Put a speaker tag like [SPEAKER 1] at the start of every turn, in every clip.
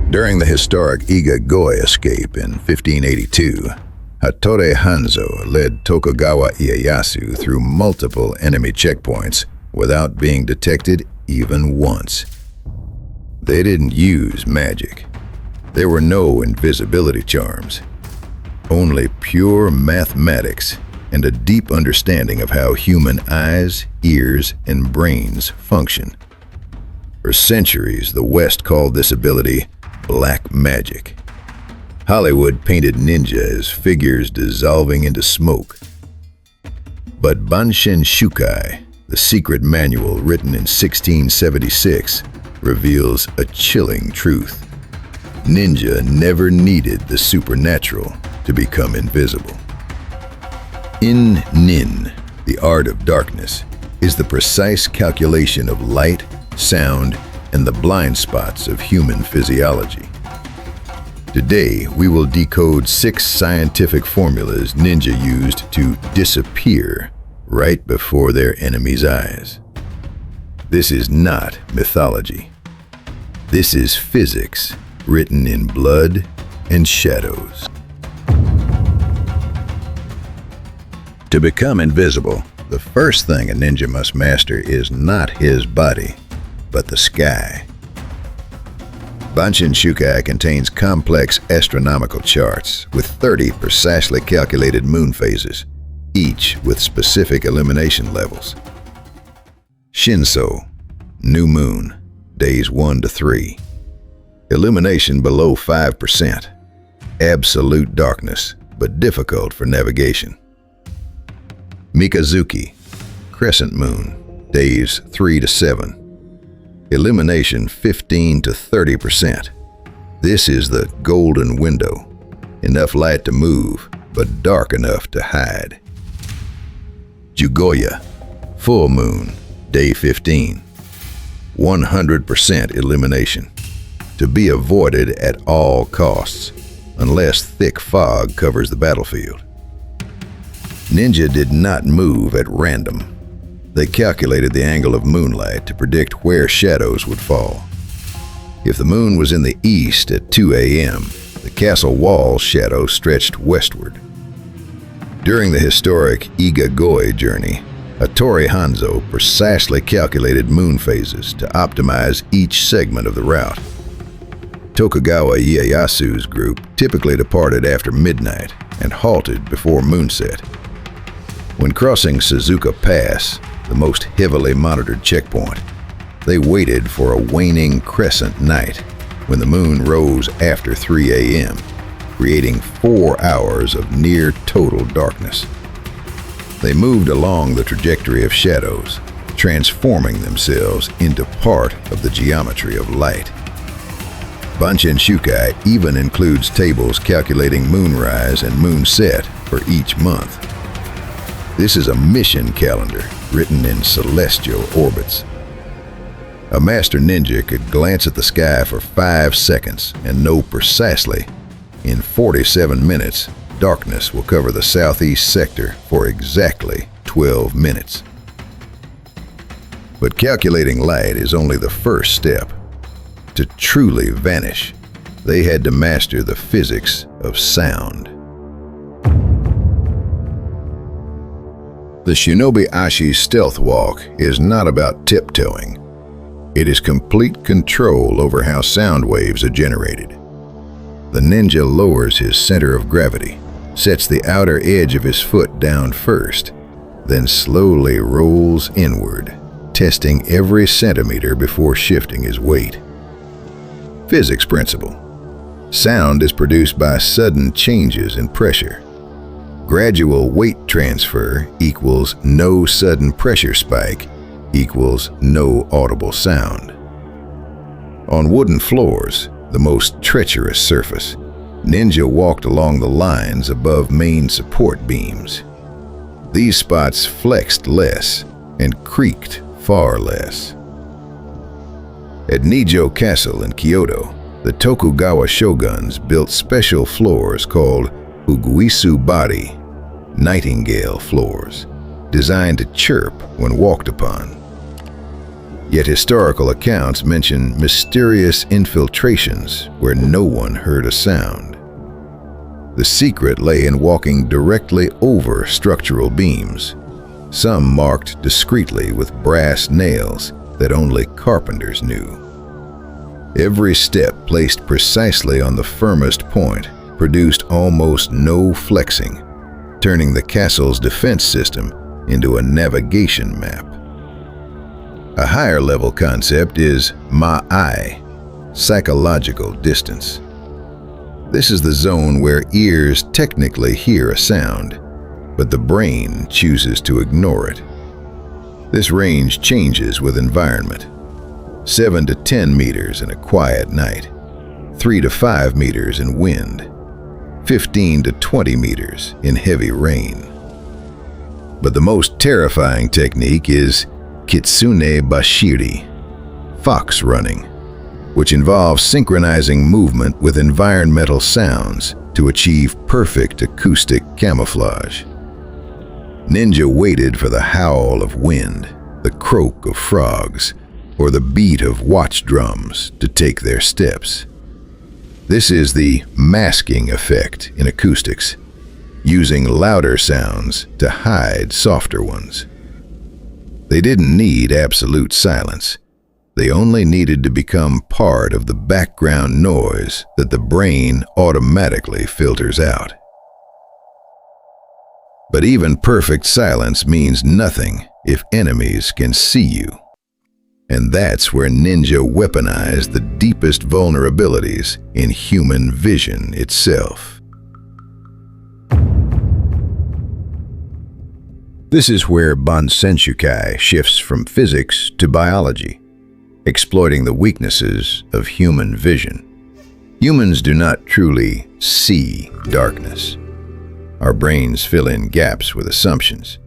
[SPEAKER 1] During the historic Igagoi escape in 1582, Hattori Hanzo led Tokugawa Ieyasu through multiple enemy checkpoints without being detected even once. They didn't use magic. There were no invisibility charms, only pure mathematics and a deep understanding of how human eyes, ears, and brains function. For centuries, the West called this ability black magic. Hollywood painted ninja as figures dissolving into smoke. But Bansenshukai, the secret manual written in 1676, reveals a chilling truth. Ninja never needed the supernatural to become invisible. In-nin, the art of darkness, is the precise calculation of light, sound, and the blind spots of human physiology. Today, we will decode 6 scientific formulas ninja used to disappear right before their enemy's eyes. This is not mythology. This is physics written in blood and shadows. To become invisible, the first thing a ninja must master is not his body, but the sky. Bansenshukai contains complex astronomical charts with 30 precisely calculated moon phases, each with specific illumination levels. Shinso, new moon, days 1 to 3. Illumination below 5%. Absolute darkness, but difficult for navigation. Mikazuki, crescent moon, days 3 to 7. Illumination 15 to 30%. This is the golden window. Enough light to move, but dark enough to hide. Jugoya, full moon, day 15. 100% illumination. To be avoided at all costs, unless thick fog covers the battlefield. Ninja did not move at random. They calculated the angle of moonlight to predict where shadows would fall. If the moon was in the east at 2 a.m., the castle wall shadow stretched westward. During the historic Igagoi journey, Hattori Hanzo precisely calculated moon phases to optimize each segment of the route. Tokugawa Ieyasu's group typically departed after midnight and halted before moonset. When crossing Suzuka Pass, the most heavily monitored checkpoint, they waited for a waning crescent night when the moon rose after 3 a.m., creating 4 hours of near total darkness. They moved along the trajectory of shadows, transforming themselves into part of the geometry of light. Bansenshukai even includes tables calculating moonrise and moonset for each month. This is a mission calendar written in celestial orbits. A master ninja could glance at the sky for 5 seconds and know precisely, in 47 minutes, darkness will cover the southeast sector for exactly 12 minutes. But calculating light is only the first step. To truly vanish, they had to master the physics of sound. The Shinobi-Ashi's stealth walk is not about tiptoeing. It is complete control over how sound waves are generated. The ninja lowers his center of gravity, sets the outer edge of his foot down first, then slowly rolls inward, testing every centimeter before shifting his weight. Physics principle. Sound is produced by sudden changes in pressure. Gradual weight transfer equals no sudden pressure spike equals no audible sound. On wooden floors, the most treacherous surface, ninja walked along the lines above main support beams. These spots flexed less and creaked far less. At Nijo Castle in Kyoto, the Tokugawa shoguns built special floors called Uguisu-bari, nightingale floors, designed to chirp when walked upon. Yet historical accounts mention mysterious infiltrations where no one heard a sound. The secret lay in walking directly over structural beams, some marked discreetly with brass nails that only carpenters knew. Every step placed precisely on the firmest point produced almost no flexing, turning the castle's defense system into a navigation map. A higher level concept is ma'ai, psychological distance. This is the zone where ears technically hear a sound, but the brain chooses to ignore it. This range changes with environment. 7 to 10 meters in a quiet night, 3 to 5 meters in wind, 15 to 20 meters in heavy rain. But the most terrifying technique is kitsune bashiri, fox running, which involves synchronizing movement with environmental sounds to achieve perfect acoustic camouflage. Ninja waited for the howl of wind, the croak of frogs, or the beat of watch drums to take their steps. This is the masking effect in acoustics, using louder sounds to hide softer ones. They didn't need absolute silence. They only needed to become part of the background noise that the brain automatically filters out. But even perfect silence means nothing if enemies can see you. And that's where Ninja weaponized the deepest vulnerabilities in human vision itself. This is where Bansenshukai shifts from physics to biology, exploiting the weaknesses of human vision. Humans do not truly see darkness. Our brains fill in gaps with assumptions.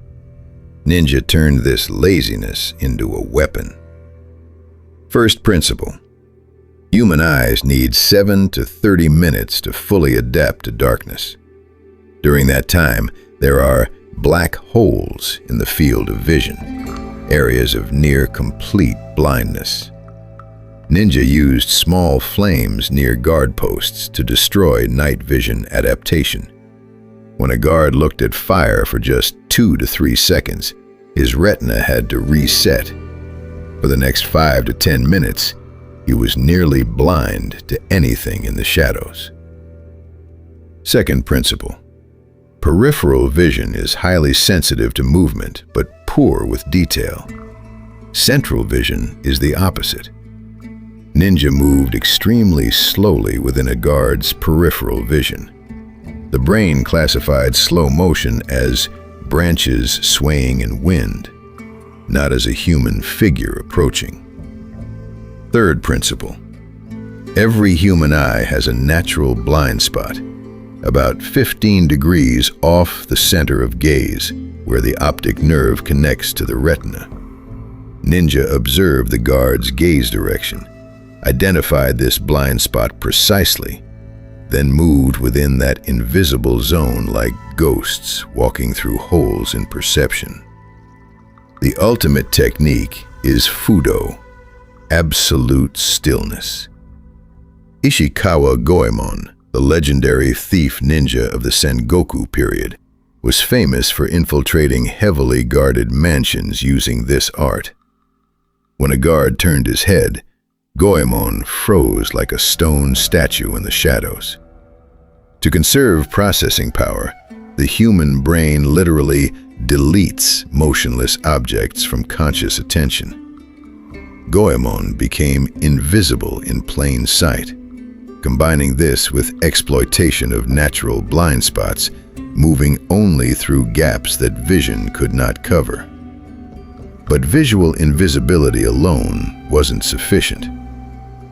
[SPEAKER 1] Ninja turned this laziness into a weapon. First principle: human eyes need 7 to 30 minutes to fully adapt to darkness. During that time, there are black holes in the field of vision, areas of near complete blindness. Ninja used small flames near guard posts to destroy night vision adaptation. When a guard looked at fire for just 2 to 3 seconds, his retina had to reset. For the next 5 to 10 minutes, he was nearly blind to anything in the shadows. Second principle: peripheral vision is highly sensitive to movement, but poor with detail. Central vision is the opposite. Ninja moved extremely slowly within a guard's peripheral vision. The brain classified slow motion as branches swaying in wind, not as a human figure approaching. Third principle: every human eye has a natural blind spot, about 15 degrees off the center of gaze, where the optic nerve connects to the retina. Ninja observed the guard's gaze direction, identified this blind spot precisely, then moved within that invisible zone like ghosts walking through holes in perception. The ultimate technique is Fudo, absolute stillness. Ishikawa Goemon, the legendary thief ninja of the Sengoku period, was famous for infiltrating heavily guarded mansions using this art. When a guard turned his head, Goemon froze like a stone statue in the shadows. To conserve processing power, the human brain literally deletes motionless objects from conscious attention. Goemon became invisible in plain sight, combining this with exploitation of natural blind spots, moving only through gaps that vision could not cover. But visual invisibility alone wasn't sufficient.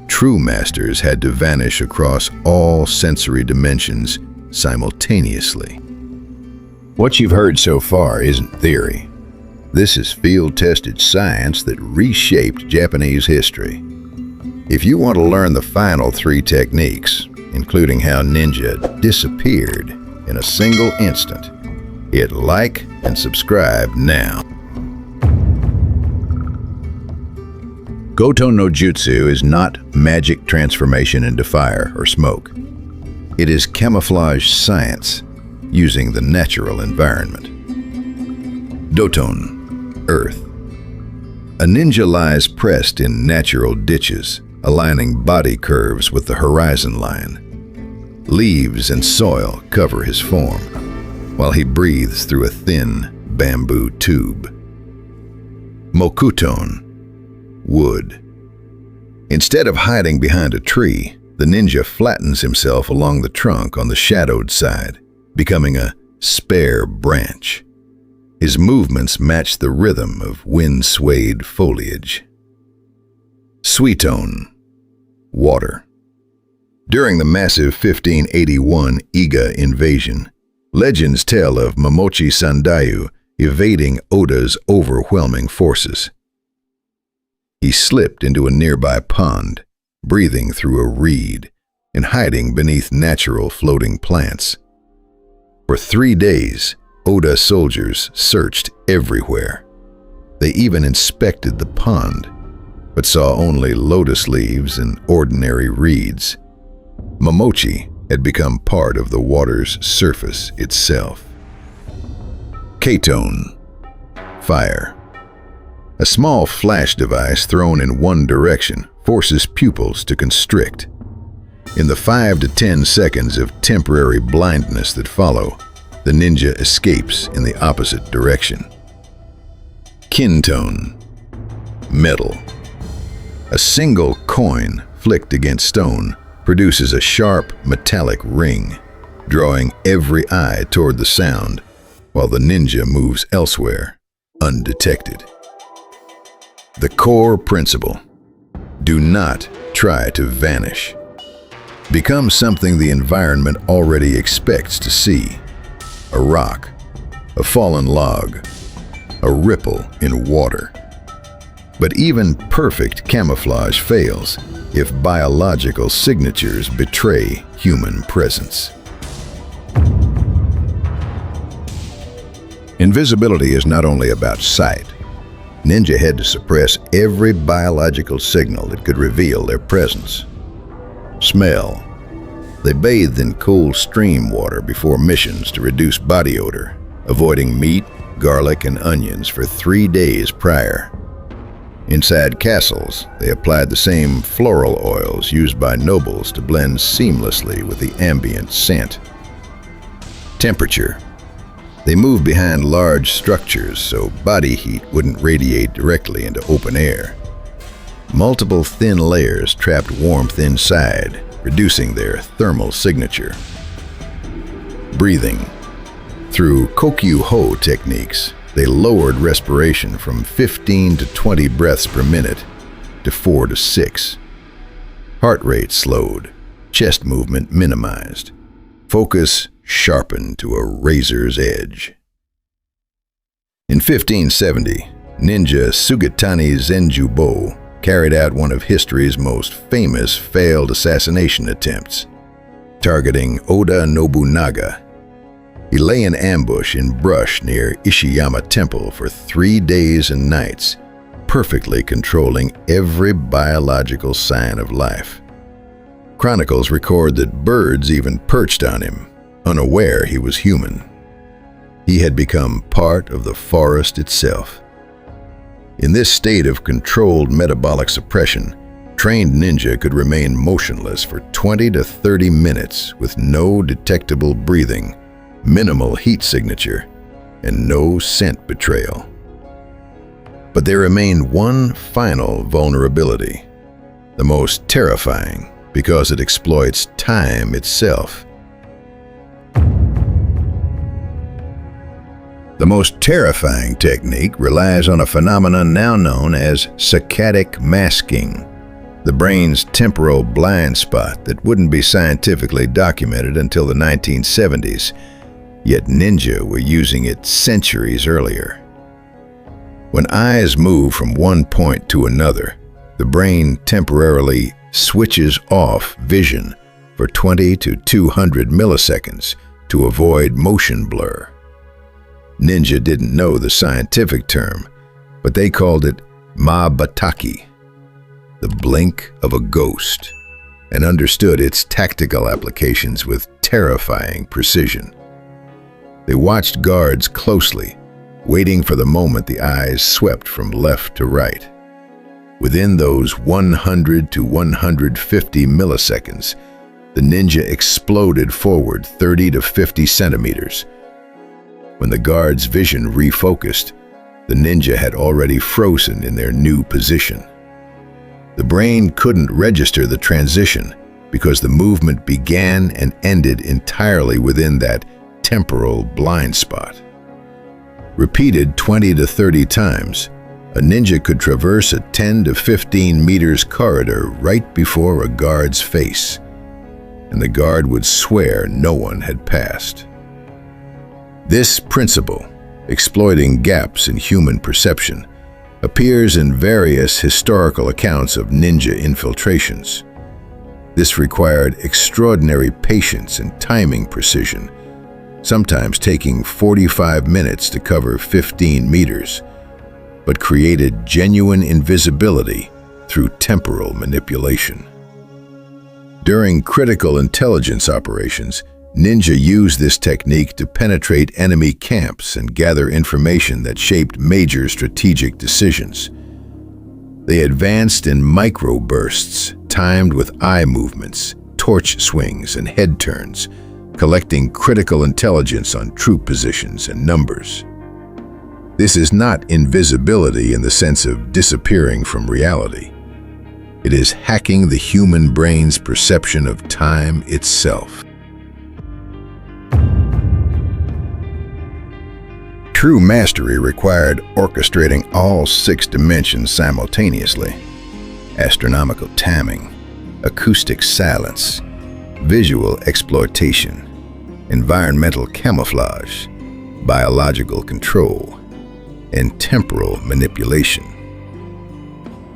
[SPEAKER 1] True masters had to vanish across all sensory dimensions simultaneously. What you've heard so far isn't theory. This is field-tested science that reshaped Japanese history. If you want to learn the final 3 techniques, including how Ninja disappeared in a single instant, hit like and subscribe now. Goto no Jutsu is not magic transformation into fire or smoke. It is camouflage science using the natural environment. Doton, earth. A ninja lies pressed in natural ditches, aligning body curves with the horizon line. Leaves and soil cover his form, while he breathes through a thin bamboo tube. Mokuton, wood. Instead of hiding behind a tree, the ninja flattens himself along the trunk on the shadowed side, becoming a spare branch. His movements match the rhythm of wind-swayed foliage. Suiton, water. During the massive 1581 Iga invasion, legends tell of Momochi Sandayu evading Oda's overwhelming forces. He slipped into a nearby pond, breathing through a reed and hiding beneath natural floating plants. For 3 days, Oda soldiers searched everywhere. They even inspected the pond, but saw only lotus leaves and ordinary reeds. Momochi had become part of the water's surface itself. Ketone, fire. A small flash device thrown in one direction forces pupils to constrict. In the 5 to 10 seconds of temporary blindness that follow, the ninja escapes in the opposite direction. Kintone, metal. A single coin flicked against stone produces a sharp metallic ring, drawing every eye toward the sound, while the ninja moves elsewhere, undetected. The core principle: do not try to vanish. Become something the environment already expects to see. A rock, a fallen log, a ripple in water. But even perfect camouflage fails if biological signatures betray human presence. Invisibility is not only about sight. Ninja had to suppress every biological signal that could reveal their presence. Smell. They bathed in cool stream water before missions to reduce body odor, avoiding meat, garlic, and onions for 3 days prior. Inside castles, they applied the same floral oils used by nobles to blend seamlessly with the ambient scent. Temperature. They moved behind large structures so body heat wouldn't radiate directly into open air. Multiple thin layers trapped warmth inside, reducing their thermal signature. Breathing. Through Kokyu-ho techniques, they lowered respiration from 15 to 20 breaths per minute to 4 to 6. Heart rate slowed, chest movement minimized, focus sharpened to a razor's edge. In 1570, ninja Sugetani Zenjubo carried out one of history's most famous failed assassination attempts, targeting Oda Nobunaga. He lay in ambush in brush near Ishiyama Temple for 3 days and nights, perfectly controlling every biological sign of life. Chronicles record that birds even perched on him, unaware he was human. He had become part of the forest itself. In this state of controlled metabolic suppression, trained ninja could remain motionless for 20 to 30 minutes with no detectable breathing, minimal heat signature, and no scent betrayal. But there remained one final vulnerability, the most terrifying because it exploits time itself. The most terrifying technique relies on a phenomenon now known as saccadic masking, the brain's temporal blind spot that wouldn't be scientifically documented until the 1970s, yet ninja were using it centuries earlier. When eyes move from one point to another, the brain temporarily switches off vision for 20 to 200 milliseconds to avoid motion blur. Ninja didn't know the scientific term, but they called it ma-bataki. the blink of a ghost, and understood its tactical applications with terrifying precision. They watched guards closely, waiting for the moment the eyes swept from left to right. Within those 100 to 150 milliseconds, the ninja exploded forward 30 to 50 centimeters. When the guard's vision refocused, the ninja had already frozen in their new position. The brain couldn't register the transition because the movement began and ended entirely within that temporal blind spot. Repeated 20 to 30 times, a ninja could traverse a 10 to 15 meters corridor right before a guard's face, and the guard would swear no one had passed. This principle, exploiting gaps in human perception, appears in various historical accounts of ninja infiltrations. This required extraordinary patience and timing precision, sometimes taking 45 minutes to cover 15 meters, but created genuine invisibility through temporal manipulation. During critical intelligence operations, ninja used this technique to penetrate enemy camps and gather information that shaped major strategic decisions. They advanced in microbursts, timed with eye movements, torch swings, and head turns, collecting critical intelligence on troop positions and numbers. This is not invisibility in the sense of disappearing from reality. It is hacking the human brain's perception of time itself. True mastery required orchestrating all 6 dimensions simultaneously: astronomical timing, acoustic silence, visual exploitation, environmental camouflage, biological control, and temporal manipulation.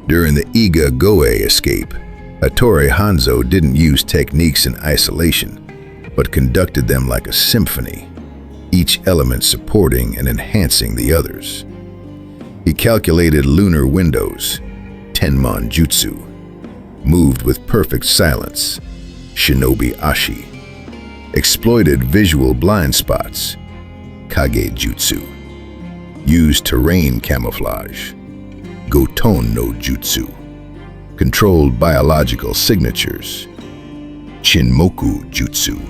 [SPEAKER 1] During the Iga Goe escape, Hattori Hanzo didn't use techniques in isolation, but conducted them like a symphony, each element supporting and enhancing the others. He calculated lunar windows, Tenmon Jutsu, moved with perfect silence, shinobi ashi, exploited visual blind spots, Kage Jutsu, used terrain camouflage, Goton no Jutsu, controlled biological signatures, Chinmoku Jutsu,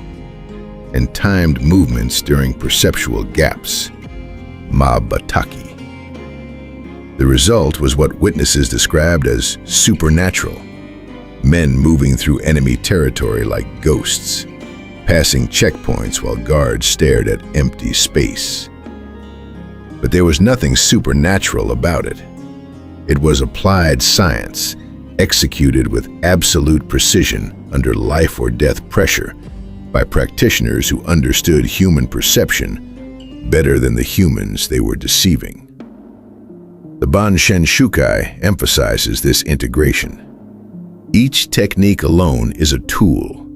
[SPEAKER 1] and timed movements during perceptual gaps, Ma-bataki. The result was what witnesses described as supernatural, men moving through enemy territory like ghosts, passing checkpoints while guards stared at empty space. But there was nothing supernatural about it. It was applied science, executed with absolute precision under life or death pressure by practitioners who understood human perception better than the humans they were deceiving. The Bansenshukai emphasizes this integration. Each technique alone is a tool.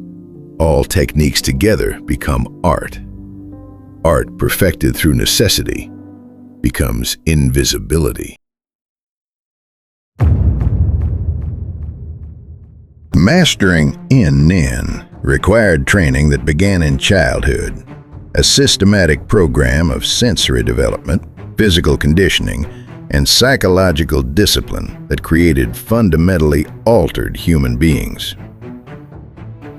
[SPEAKER 1] All techniques together become art. Art perfected through necessity becomes invisibility. Mastering In-nin required training that began in childhood, a systematic program of sensory development, physical conditioning, and psychological discipline that created fundamentally altered human beings.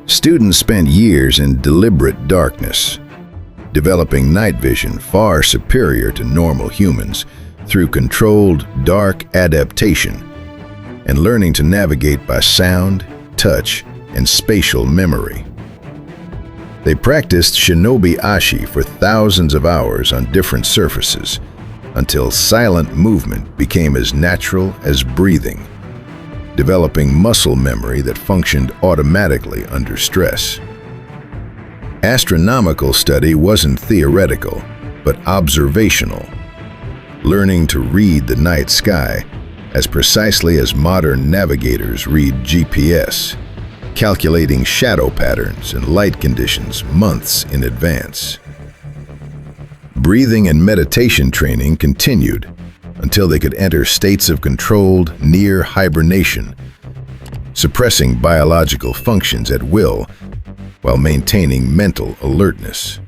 [SPEAKER 1] Students spent years in deliberate darkness, developing night vision far superior to normal humans through controlled dark adaptation, and learning to navigate by sound, touch, and spatial memory. They practiced shinobi ashi for thousands of hours on different surfaces until silent movement became as natural as breathing, developing muscle memory that functioned automatically under stress. Astronomical study wasn't theoretical, but observational, learning to read the night sky as precisely as modern navigators read GPS, calculating shadow patterns and light conditions months in advance. Breathing and meditation training continued until they could enter states of controlled near hibernation suppressing biological functions at will while maintaining mental alertness.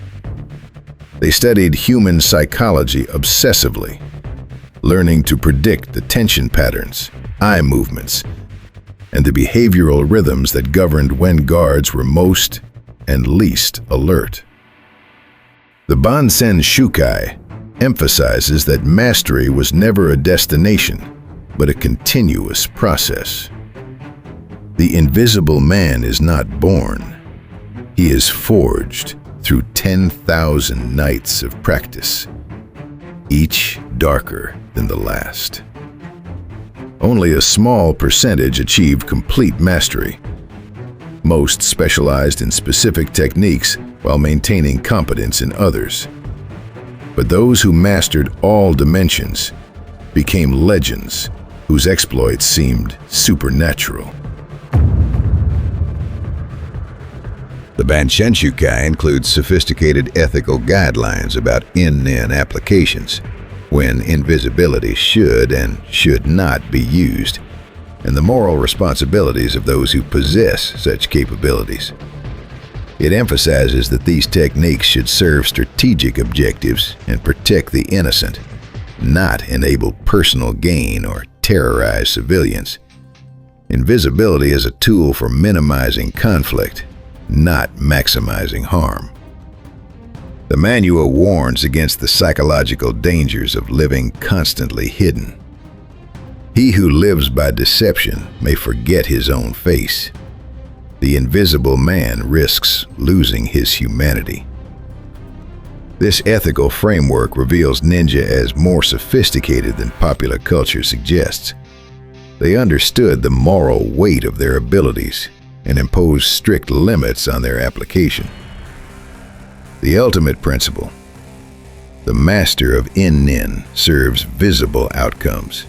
[SPEAKER 1] They studied human psychology obsessively, learning to predict the tension patterns, eye movements, and the behavioral rhythms that governed when guards were most and least alert. The Bansenshukai emphasizes that mastery was never a destination, but a continuous process. The invisible man is not born. He is forged through 10,000 nights of practice, each darker than the last. Only a small percentage achieved complete mastery. Most specialized in specific techniques while maintaining competence in others. But those who mastered all dimensions became legends whose exploits seemed supernatural. The Bansenshukai includes sophisticated ethical guidelines about In-nin applications, when invisibility should and should not be used, and the moral responsibilities of those who possess such capabilities. It emphasizes that these techniques should serve strategic objectives and protect the innocent, not enable personal gain or terrorize civilians. Invisibility is a tool for minimizing conflict, not maximizing harm. The manual warns against the psychological dangers of living constantly hidden. He who lives by deception may forget his own face. The invisible man risks losing his humanity. This ethical framework reveals ninja as more sophisticated than popular culture suggests. They understood the moral weight of their abilities and imposed strict limits on their application. The ultimate principle: the master of In-nin serves visible outcomes,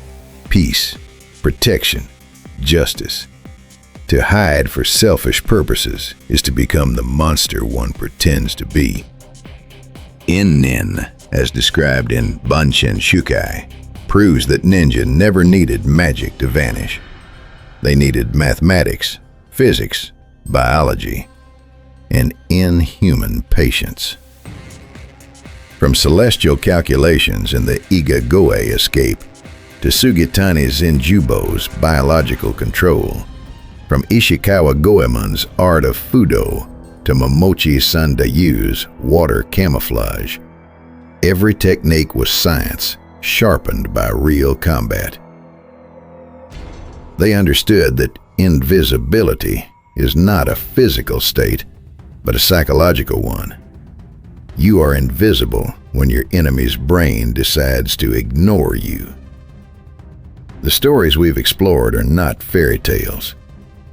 [SPEAKER 1] peace, protection, justice. To hide for selfish purposes is to become the monster one pretends to be. In-nin, as described in Bansenshukai, proves that ninja never needed magic to vanish. They needed mathematics, physics, biology, and inhuman patience. From celestial calculations in the Igagoe escape to Sugitani Zenjubo's biological control, from Ishikawa Goemon's art of Fudo to Momochi Sandayu's water camouflage, every technique was science sharpened by real combat. They understood that invisibility is not a physical state, but a psychological one. You are invisible when your enemy's brain decides to ignore you. The stories we've explored are not fairy tales.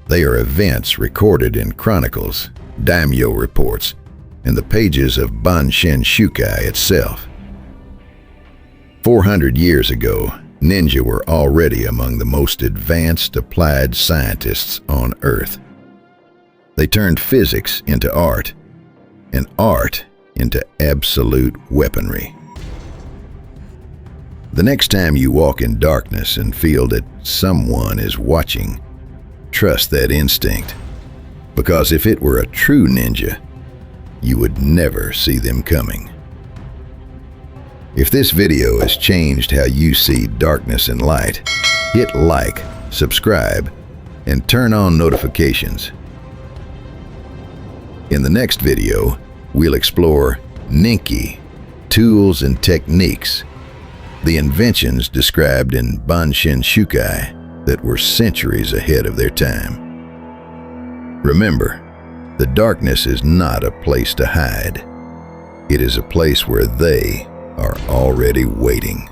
[SPEAKER 1] They are events recorded in chronicles, daimyo reports, and the pages of Bansenshukai itself. 400 years ago, ninja were already among the most advanced applied scientists on Earth. They turned physics into art, and art into absolute weaponry. The next time you walk in darkness and feel that someone is watching, trust that instinct, because if it were a true ninja, you would never see them coming. If this video has changed how you see darkness and light, hit like, subscribe, and turn on notifications. In the next video, we'll explore Ninki, tools and techniques, the inventions described in Bansenshukai that were centuries ahead of their time. Remember, the darkness is not a place to hide. It is a place where they are already waiting.